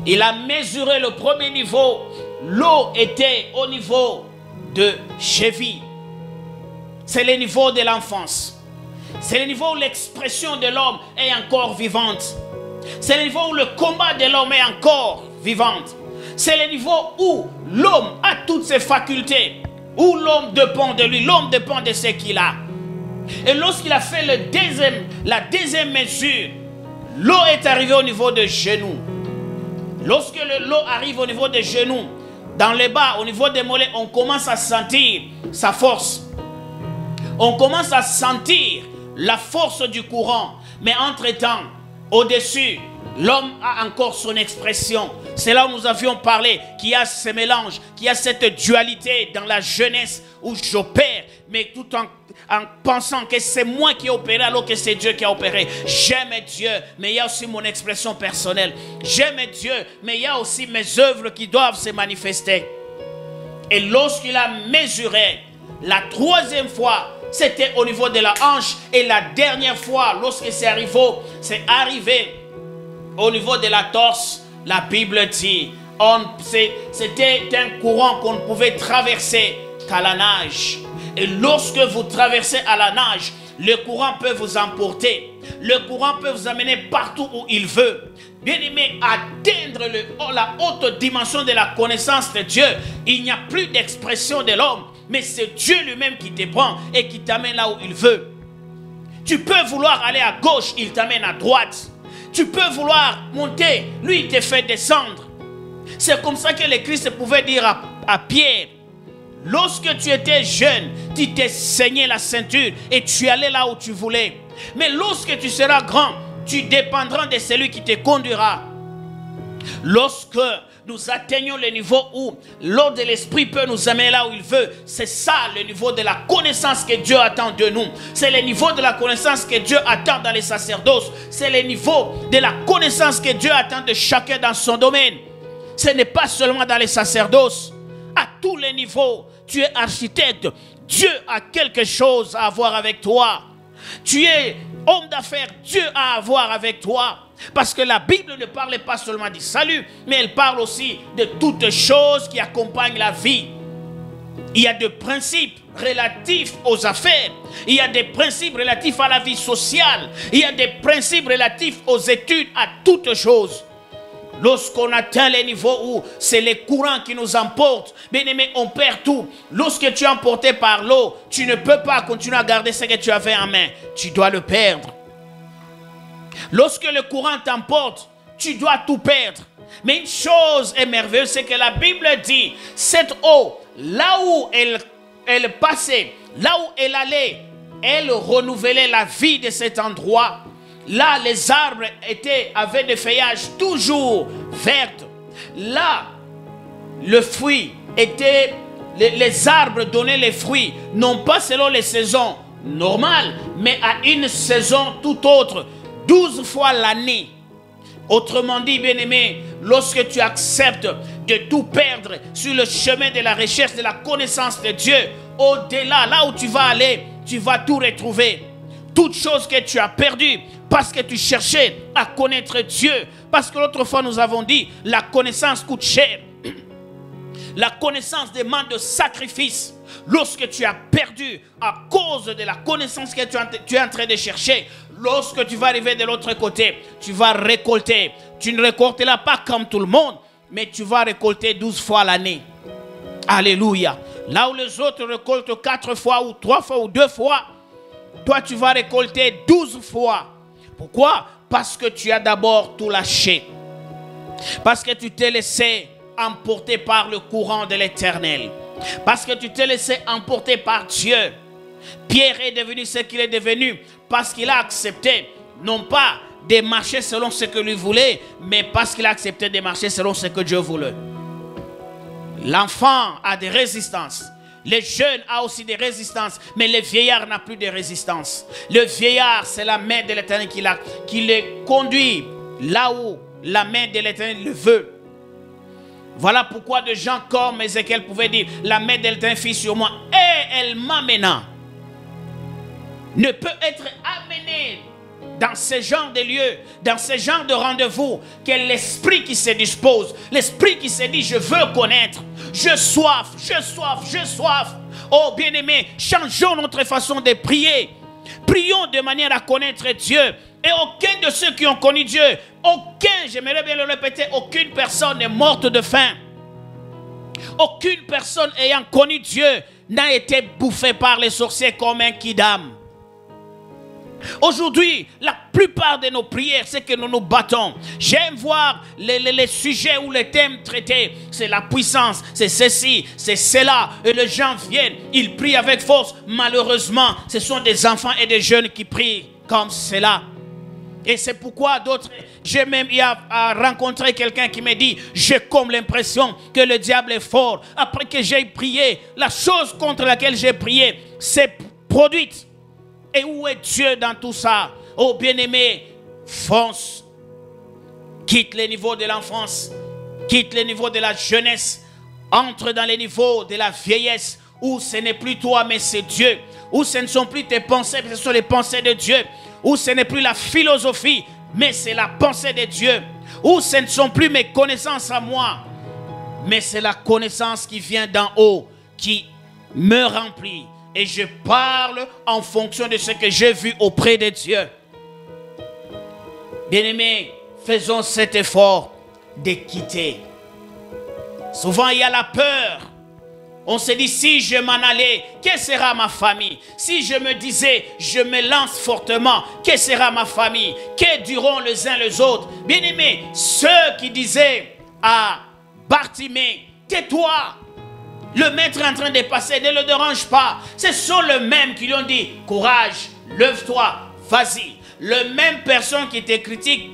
Il a mesuré le premier niveau. L'eau était au niveau de cheville. C'est le niveau de l'enfance. C'est le niveau où l'expression de l'homme est encore vivante. C'est le niveau où le combat de l'homme est encore vivante. C'est le niveau où l'homme a toutes ses facultés. Où l'homme dépend de lui. L'homme dépend de ce qu'il a. Et lorsqu'il a fait la deuxième mesure, l'eau est arrivée au niveau de genoux. Lorsque l'eau arrive au niveau des genoux, dans les bas, au niveau des mollets, on commence à sentir sa force. On commence à sentir la force du courant. Mais entre-temps, au-dessus, l'homme a encore son expression. C'est là où nous avions parlé, qu'il y a ce mélange, qu'il y a cette dualité dans la jeunesse où j'opère, mais tout en pensant que c'est moi qui ai opéré alors que c'est Dieu qui a opéré. J'aime Dieu, mais il y a aussi mon expression personnelle. J'aime Dieu, mais il y a aussi mes œuvres qui doivent se manifester. Et lorsqu'il a mesuré, la troisième fois, c'était au niveau de la hanche. Et la dernière fois, lorsque c'est arrivé au niveau de la torse, la Bible dit, c'était un courant qu'on ne pouvait traverser qu'à la nage. Et lorsque vous traversez à la nage, le courant peut vous emporter. Le courant peut vous amener partout où il veut. Bien aimé, atteindre la haute dimension de la connaissance de Dieu, il n'y a plus d'expression de l'homme, mais c'est Dieu lui-même qui te prend et qui t'amène là où il veut. Tu peux vouloir aller à gauche, il t'amène à droite. Tu peux vouloir monter, lui il te fait descendre. C'est comme ça que le Christ pouvait dire à Pierre, lorsque tu étais jeune, tu t'es saigné la ceinture et tu allais là où tu voulais. Mais lorsque tu seras grand, tu dépendras de celui qui te conduira. Lorsque nous atteignons le niveau où l'eau de l'esprit peut nous amener là où il veut, c'est ça le niveau de la connaissance que Dieu attend de nous. C'est le niveau de la connaissance que Dieu attend dans les sacerdoces. C'est le niveau de la connaissance que Dieu attend de chacun dans son domaine. Ce n'est pas seulement dans les sacerdoces. À tous les niveaux, tu es architecte. Dieu a quelque chose à voir avec toi. Tu es homme d'affaires. Dieu a à voir avec toi. Parce que la Bible ne parle pas seulement du salut, mais elle parle aussi de toutes choses qui accompagnent la vie. Il y a des principes relatifs aux affaires. Il y a des principes relatifs à la vie sociale. Il y a des principes relatifs aux études, à toutes choses. Lorsqu'on atteint les niveaux où c'est les courants qui nous emportent, bien aimé, on perd tout. Lorsque tu es emporté par l'eau, tu ne peux pas continuer à garder ce que tu avais en main. Tu dois le perdre. Lorsque le courant t'emporte, tu dois tout perdre. Mais une chose est merveilleuse, c'est que la Bible dit, cette eau, là où elle passait, là où elle allait, elle renouvelait la vie de cet endroit. Là, les arbres avaient des feuillages toujours verts. Là, le fruit était, les arbres donnaient les fruits, non pas selon les saisons normales, mais à une saison tout autre, 12 fois l'année. Autrement dit, bien-aimé, lorsque tu acceptes de tout perdre sur le chemin de la recherche de la connaissance de Dieu, au-delà, là où tu vas aller, tu vas tout retrouver. Toutes choses que tu as perdues parce que tu cherchais à connaître Dieu. Parce que l'autre fois, nous avons dit, la connaissance coûte cher. La connaissance demande de sacrifice. Lorsque tu as perdu à cause de la connaissance que tu es en train de chercher, lorsque tu vas arriver de l'autre côté, tu vas récolter. Tu ne récolteras pas comme tout le monde, mais tu vas récolter 12 fois l'année. Alléluia. Là où les autres récoltent 4 fois ou 3 fois ou 2 fois, toi tu vas récolter 12 fois. Pourquoi? Parce que tu as d'abord tout lâché. Parce que tu t'es laissé emporter par le courant de l'Éternel. Parce que tu t'es laissé emporter par Dieu. Pierre est devenu ce qu'il est devenu parce qu'il a accepté, non pas de marcher selon ce que lui voulait, mais parce qu'il a accepté de marcher selon ce que Dieu voulait. L'enfant a des résistances. Le jeune a aussi des résistances, mais le vieillard n'a plus de résistance. Le vieillard, c'est la main de l'Éternel qui le conduit là où la main de l'Éternel le veut. Voilà pourquoi des gens comme Ézéchiel pouvaient dire, la main de l'Éternel fut sur moi et elle m'amena. Ne peut être amené dans ce genre de lieux, dans ce genre de rendez-vous, que l'esprit qui se dispose, l'esprit qui se dit, je veux connaître, je soif, je soif, je soif. Oh bien-aimé, changeons notre façon de prier. Prions de manière à connaître Dieu. Et aucun de ceux qui ont connu Dieu, aucun, j'aimerais bien le répéter, aucune personne n'est morte de faim. Aucune personne ayant connu Dieu n'a été bouffée par les sorciers comme un kidam. Aujourd'hui, la plupart de nos prières, c'est que nous nous battons. J'aime voir les sujets ou les thèmes traités. C'est la puissance, c'est ceci, c'est cela. Et les gens viennent, ils prient avec force. Malheureusement, ce sont des enfants et des jeunes qui prient comme cela. Et c'est pourquoi d'autres, j'ai même rencontré quelqu'un qui me dit, j'ai comme l'impression que le diable est fort. Après que j'ai prié, la chose contre laquelle j'ai prié s'est produite. Et où est Dieu dans tout ça? Oh bien-aimé, fonce. Quitte les niveaux de l'enfance. Quitte les niveaux de la jeunesse. Entre dans les niveaux de la vieillesse. Où ce n'est plus toi mais c'est Dieu. Où ce ne sont plus tes pensées mais ce sont les pensées de Dieu. Où ce n'est plus la philosophie mais c'est la pensée de Dieu. Où ce ne sont plus mes connaissances à moi mais c'est la connaissance qui vient d'en haut qui me remplit. Et je parle en fonction de ce que j'ai vu auprès de Dieu. Bien-aimés, faisons cet effort de quitter. Souvent, il y a la peur. On se dit, si je m'en allais, que sera ma famille? Si je me disais, je me lance fortement, que sera ma famille? Que diront les uns les autres? Bien-aimés, ceux qui disaient à Bartimée, tais-toi. Le maître est en train de passer, ne le dérange pas. Ce sont les mêmes qui lui ont dit, courage, lève-toi, vas-y. Les mêmes personnes qui te critiquent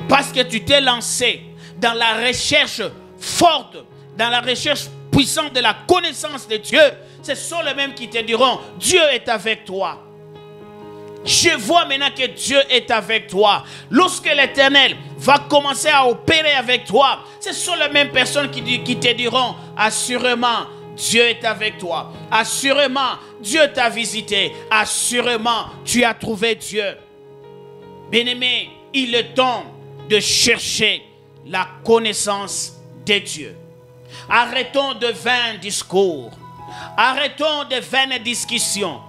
parce que tu t'es lancé dans la recherche forte, dans la recherche puissante de la connaissance de Dieu. Ce sont les mêmes qui te diront, Dieu est avec toi. Je vois maintenant que Dieu est avec toi. Lorsque l'Éternel va commencer à opérer avec toi, ce sont les mêmes personnes qui te diront, assurément, Dieu est avec toi. Assurément, Dieu t'a visité. Assurément, tu as trouvé Dieu. Bien-aimé, il est temps de chercher la connaissance de Dieu. Arrêtons de vains discours. Arrêtons de vaines discussions.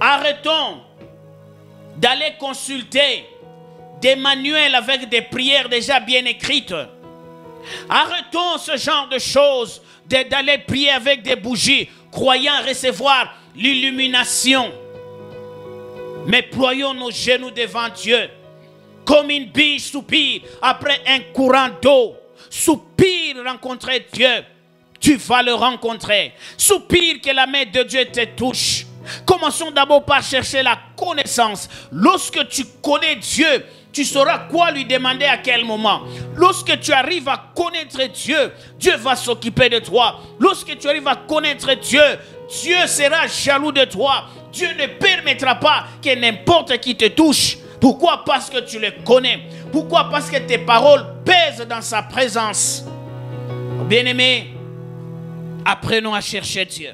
Arrêtons d'aller consulter des manuels avec des prières déjà bien écrites. Arrêtons ce genre de choses, d'aller prier avec des bougies, croyant recevoir l'illumination. Mais ployons nos genoux devant Dieu, comme une biche soupire après un courant d'eau. Soupire rencontrer Dieu, tu vas le rencontrer. Soupire que la main de Dieu te touche. Commençons d'abord par chercher la connaissance. Lorsque tu connais Dieu, tu sauras quoi lui demander à quel moment. Lorsque tu arrives à connaître Dieu, Dieu va s'occuper de toi. Lorsque tu arrives à connaître Dieu, Dieu sera jaloux de toi. Dieu ne permettra pas que n'importe qui te touche. Pourquoi? Parce que tu le connais. Pourquoi? Parce que tes paroles pèsent dans sa présence. Bien-aimés, apprenons à chercher Dieu.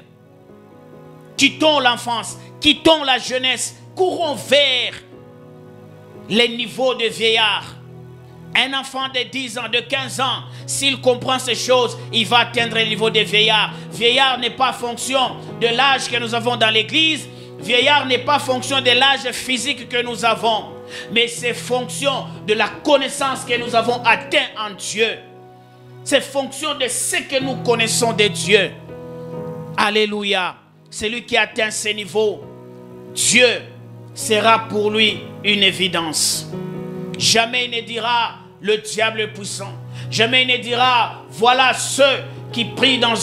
Quittons l'enfance, quittons la jeunesse, courons vers les niveaux de vieillard. Un enfant de 10 ans, de 15 ans, s'il comprend ces choses, il va atteindre le niveau de vieillard. Vieillard n'est pas fonction de l'âge que nous avons dans l'église. Vieillard n'est pas fonction de l'âge physique que nous avons. Mais c'est fonction de la connaissance que nous avons atteint en Dieu. C'est fonction de ce que nous connaissons de Dieu. Alléluia. Celui qui atteint ces niveaux, Dieu sera pour lui une évidence. Jamais il ne dira le diable est puissant. Jamais il ne dira voilà ceux qui prient dans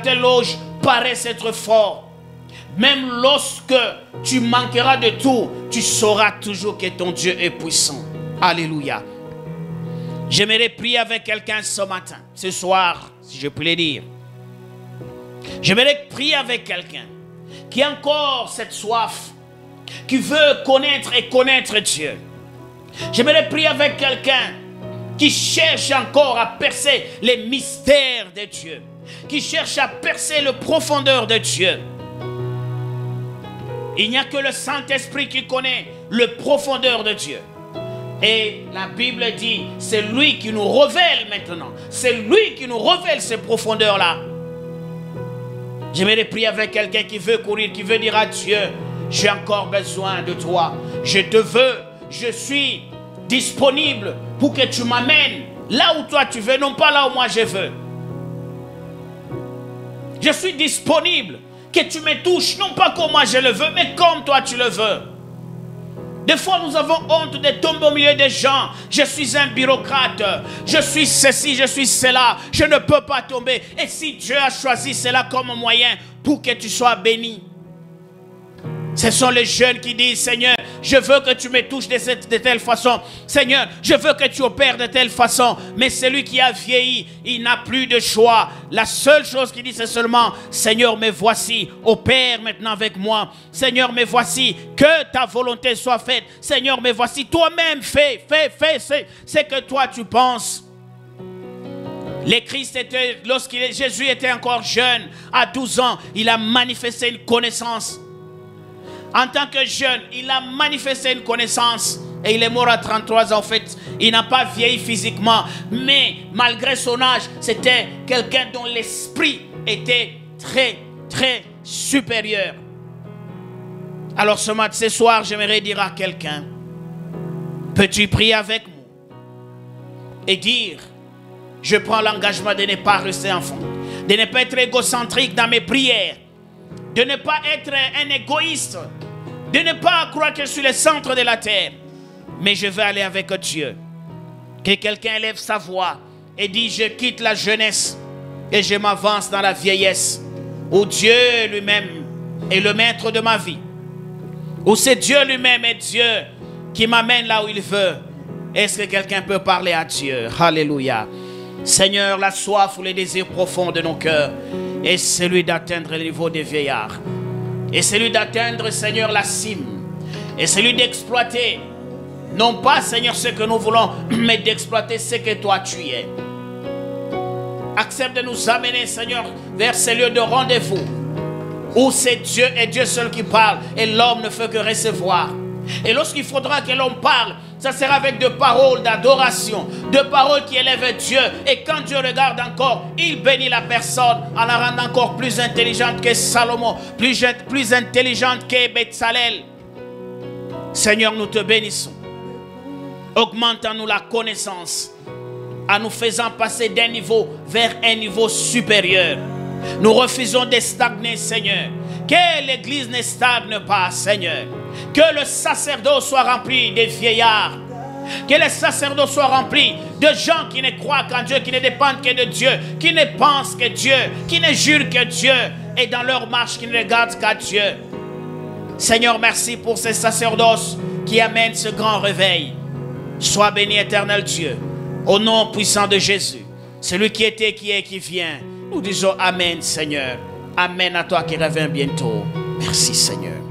telle loge paraissent être forts. Même lorsque tu manqueras de tout, tu sauras toujours que ton Dieu est puissant. Alléluia. J'aimerais prier avec quelqu'un ce matin, ce soir, si je puis le dire. J'aimerais prier avec quelqu'un qui a encore cette soif, qui veut connaître et connaître Dieu. J'aimerais prier avec quelqu'un qui cherche encore à percer les mystères de Dieu, qui cherche à percer le profondeur de Dieu. Il n'y a que le Saint-Esprit qui connaît le profondeur de Dieu. Et la Bible dit, c'est lui qui nous révèle maintenant. C'est lui qui nous révèle ces profondeurs-là. J'aimerais prier avec quelqu'un qui veut courir, qui veut dire à Dieu, j'ai encore besoin de toi. Je te veux, je suis disponible pour que tu m'amènes là où toi tu veux, non pas là où moi je veux. Je suis disponible, que tu me touches, non pas comme moi je le veux, mais comme toi tu le veux. Des fois nous avons honte de tomber au milieu des gens. Je suis un bureaucrate, je suis ceci, je suis cela, je ne peux pas tomber. Et si Dieu a choisi cela comme moyen pour que tu sois béni. Ce sont les jeunes qui disent, Seigneur, je veux que tu me touches de telle façon. Seigneur, je veux que tu opères de telle façon. Mais celui qui a vieilli, il n'a plus de choix. La seule chose qu'il dit, c'est seulement, Seigneur, me voici, opère maintenant avec moi. Seigneur, me voici, que ta volonté soit faite. Seigneur, me voici, toi-même fais ce que toi tu penses. Lorsque Jésus était encore jeune, à 12 ans, il a manifesté une connaissance. En tant que jeune, il a manifesté une connaissance. Et il est mort à 33 ans. En fait, il n'a pas vieilli physiquement. Mais malgré son âge, c'était quelqu'un dont l'esprit était très, très supérieur. Alors ce soir, j'aimerais dire à quelqu'un, peux-tu prier avec moi et dire, je prends l'engagement de ne pas rester enfant, de ne pas être égocentrique dans mes prières, de ne pas être un égoïste, de ne pas croire que je suis le centre de la terre, mais je vais aller avec Dieu. Que quelqu'un élève sa voix et dit, je quitte la jeunesse et je m'avance dans la vieillesse, où Dieu lui-même est le maître de ma vie, où c'est Dieu lui-même et Dieu qui m'amène là où il veut. Est-ce que quelqu'un peut parler à Dieu? Alléluia. Seigneur, la soif ou les désirs profonds de nos cœurs est celui d'atteindre le niveau des vieillards. Et celui d'atteindre, Seigneur, la cime. Et celui d'exploiter, non pas, Seigneur, ce que nous voulons, mais d'exploiter ce que toi tu es. Accepte de nous amener, Seigneur, vers ces lieux de rendez-vous, où c'est Dieu et Dieu seul qui parle, et l'homme ne fait que recevoir. Et lorsqu'il faudra que l'homme parle, Ça sera avec de paroles d'adoration, de paroles qui élèvent Dieu. Et quand Dieu regarde encore, il bénit la personne en la rendant encore plus intelligente que Salomon, plus intelligente que Betsalel. Seigneur, nous te bénissons. Augmente en nous la connaissance, en nous faisant passer d'un niveau vers un niveau supérieur. Nous refusons de stagner, Seigneur. Que l'Église ne stagne pas, Seigneur. Que le sacerdoce soit rempli de vieillards. Que le sacerdoce soit rempli de gens qui ne croient qu'en Dieu, qui ne dépendent que de Dieu, qui ne pensent que Dieu, qui ne jurent que Dieu, et dans leur marche, qui ne regardent qu'à Dieu. Seigneur, merci pour ces sacerdoces qui amènent ce grand réveil. Sois béni, éternel Dieu, au nom puissant de Jésus, celui qui était, qui est, qui vient. Nous disons Amen, Seigneur. Amen à toi qui revient bientôt. Merci, Seigneur.